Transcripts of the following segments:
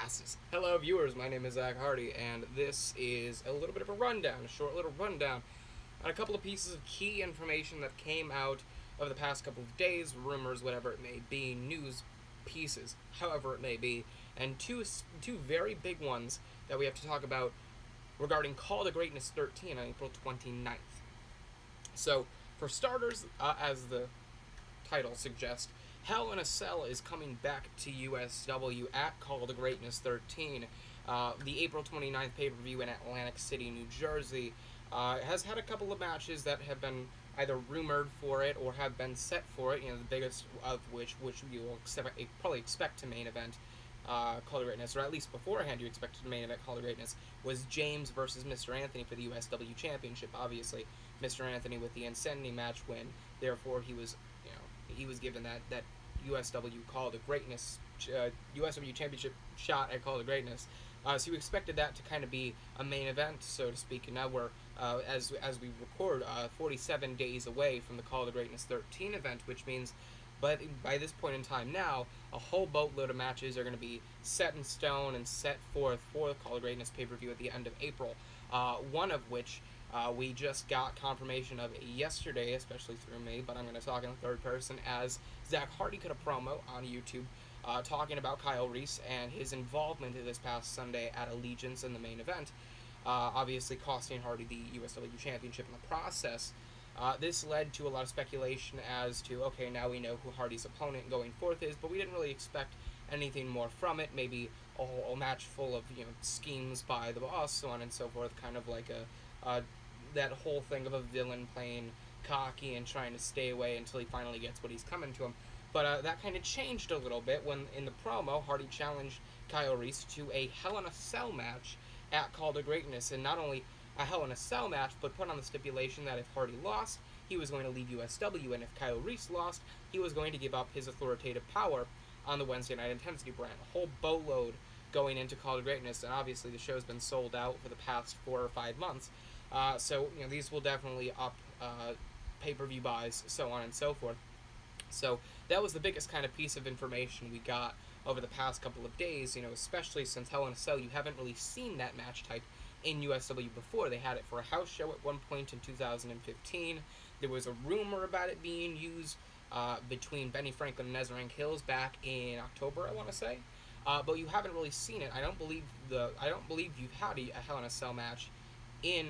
masses. Hello viewers, my name is Zach Hardy, and this is a little bit of a rundown, a short little rundown on a couple of pieces of key information that came out over the past couple of days, rumors, whatever it may be, news pieces, however it may be, and two very big ones that we have to talk about regarding Call to Greatness 13 on April 29th. So, for starters, as the title suggests, Hell in a Cell is coming back to USW at Call to Greatness 13. The April 29th pay-per-view in Atlantic City, New Jersey, has had a couple of matches that have been either rumored for it or have been set for it. You know, the biggest of which you will probably expect to main event Call to Greatness, or at least beforehand you expected to main event Call to Greatness, was James versus Mr. Anthony for the USW Championship. Obviously, Mr. Anthony with the Insanity match win, therefore he was given that USW Call to Greatness, USW Championship shot at Call to Greatness. So you expected that to kind of be a main event, so to speak. And now we're, as we record, 47 days away from the Call to Greatness 13 event, which means by this point in time now, a whole boatload of matches are going to be set in stone and set forth for the Call to Greatness pay-per-view at the end of April. One of which we just got confirmation of yesterday, especially through me, but I'm going to talk in the third person, as Zach Hardy cut a promo on YouTube talking about Kyle Reese and his involvement this past Sunday at Allegiance in the main event, obviously costing Hardy the USW Championship in the process. This led to a lot of speculation as to, okay, now we know who Hardy's opponent going forth is, but we didn't really expect anything more from it. Maybe a whole match full of, schemes by the boss, so on and so forth, kind of like that whole thing of a villain playing cocky and trying to stay away until he finally gets what he's coming to him. But that kind of changed a little bit when, in the promo, Hardy challenged Kyle Reese to a Hell in a Cell match at Call to Greatness, and not only a Hell in a Cell match, but put on the stipulation that if Hardy lost, he was going to leave USW, and if Kyle Reese lost, he was going to give up his authoritative power on the Wednesday Night Intensity brand. A whole boatload going into Call to Greatness, and obviously the show's been sold out for the past 4 or 5 months. So, these will definitely up pay-per-view buys, so on and so forth. So, that was the biggest kind of piece of information we got over the past couple of days, especially since Hell in a Cell, you haven't really seen that match type in USW before. They had it for a house show at one point in 2015. There was a rumor about it being used between Benny Franklin and Nezarine Hills back in October, I want to say. But you haven't really seen it. I don't believe you've had a Hell in a Cell match in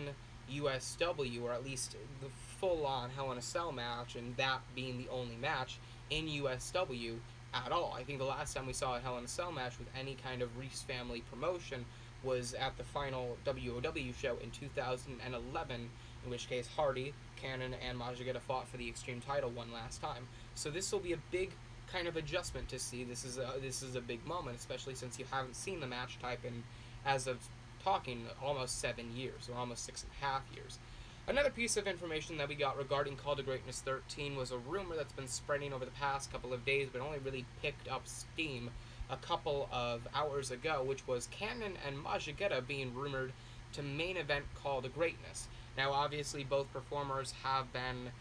USW, or at least the full-on Hell in a Cell match, and that being the only match in USW at all. I think the last time we saw a Hell in a Cell match with any kind of Reese family promotion was at the final WOW show in 2011, in which case Hardy, Cannon, and Majagetta fought for the Extreme title one last time. So this will be a big kind of adjustment to see. This is a big moment, especially since you haven't seen the match type in, as of talking, almost 7 years, or almost 6.5 years. Another piece of information that we got regarding Call to Greatness 13 was a rumor that's been spreading over the past couple of days, but only really picked up steam a couple of hours ago, which was Cannon and Majagetta being rumored to main event Call to Greatness. Now, obviously, both performers have been,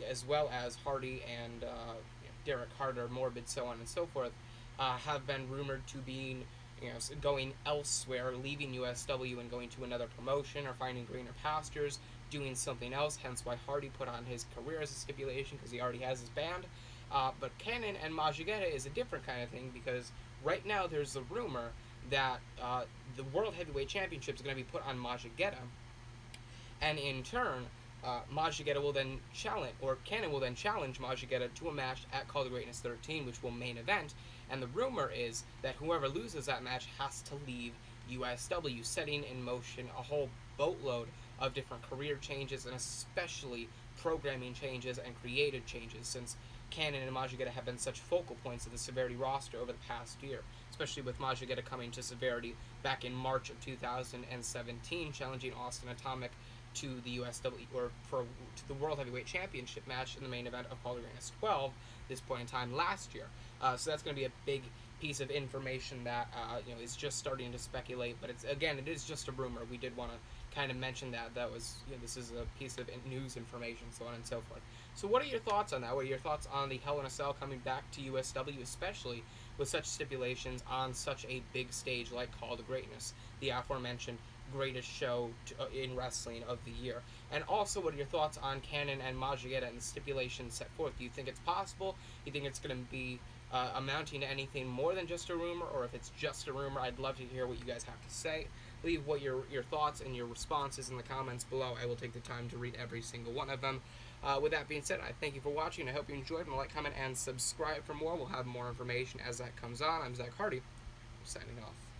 as well as Hardy and Derek Carter, Morbid, so on and so forth, have been rumored to be going elsewhere, leaving USW and going to another promotion or finding greener pastures, doing something else, hence why Hardy put on his career as a stipulation, because he already has his band. But Cannon and Majagetta is a different kind of thing, because right now there's a rumor that the World Heavyweight Championship is going to be put on Majagetta, and in turn, Majagetta will then challenge, or Cannon will then challenge Majagetta to a match at Call to Greatness 13, which will main event, and the rumor is that whoever loses that match has to leave USW, setting in motion a whole boatload of different career changes, and especially programming changes and creative changes, since Cannon and Majagetta have been such focal points of the Severity roster over the past year, especially with Majagetta coming to Severity back in March of 2017, challenging Austin Atomic to the USW, or to the World Heavyweight Championship match in the main event of Call to Greatness 12 this point in time last year. So that's going to be a big piece of information that is just starting to speculate, but it is just a rumor. We did want to kind of mention that was, this is a piece of news information, so on and so forth. So what are your thoughts on that? What are your thoughts on the Hell in a Cell coming back to USW, especially with such stipulations on such a big stage like Call to Greatness, the aforementioned greatest show in wrestling of the year? And also, what are your thoughts on Canon and Majagetta and the stipulations set forth? Do you think it's possible? Do you think it's going to be amounting to anything more than just a rumor, or if it's just a rumor? I'd love to hear what you guys have to say. Leave what your thoughts and your responses in the comments below. I will take the time to read every single one of them. With that being said, I thank you for watching. I hope you enjoyed. Like, comment, and subscribe for more. We'll have more information as that comes on. I'm Zach Hardy. I'm signing off.